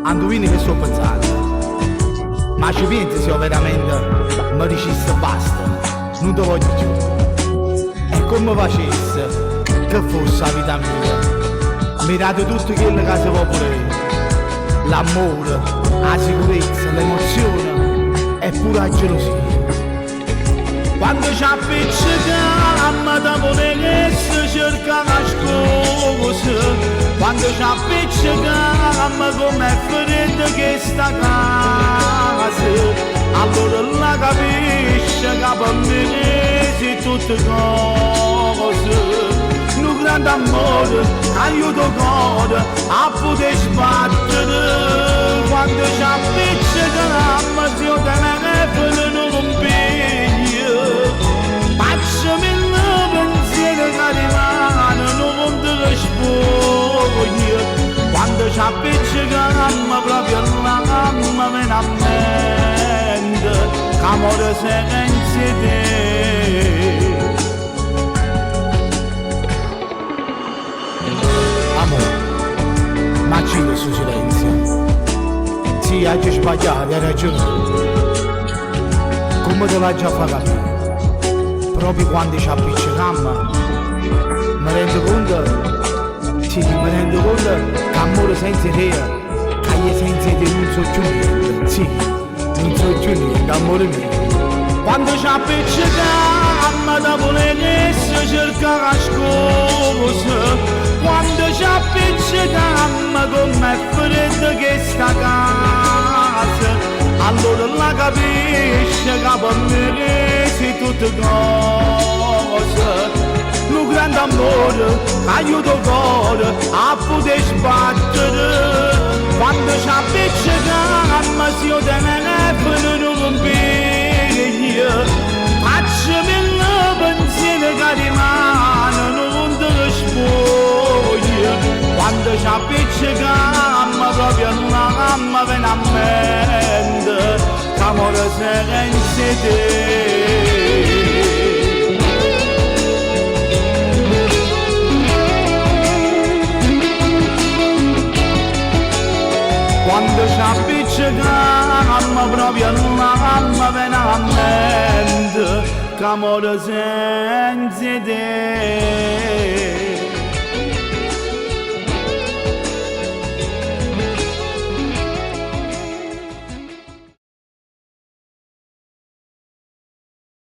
Anduvini che sto pensando, ma ci pensi se io veramente mi dicessi basta, non ti voglio più. E come facesse che fosse la vita mia, mirate tutto quello che si può volere, l'amore, la sicurezza, l'emozione e pure la gelosia. Quando ci appiccica da volere cerca la scusa, quando ci appiccica come ferita che sta casa, allora la capisce che per me si tutte cose. Un grande amore aiuta il cuore a poter sbattere, quando ci appiccica zio te ne non rompiglia, facciami il pensiero che rimane non ti rispoglio, quando ci appiccica proprio l'amma viene a mente, che amore senza te. Ma c'è questo silenzio? Sì, hai già sbagliato, hai ragione. Come te l'hai già fatto capire? Proprio quando ci appiccichiamo, mi rendo conto, sì, mi rendo conto che amore senza te, che io senza te non so più niente. Sì, non so più niente, amore mio. Quando ci appiccichiamo da volere cerca la scusa, quando ci appiccichiamo come freddo che sta casa, allora la capisce che per me si tutte cose. Un grande amore aiuta il cuore a poter sbattere, quando ci appiccichiamo se io te ne non rompiglia, facciami il pensiero che rimane non ti rispoglio, quando ci appiccichiamo proprio l'amma viene a mente, che amore senza te. Quando ci appiccichiamo proprio l'amma viene a mente, che amore senza te.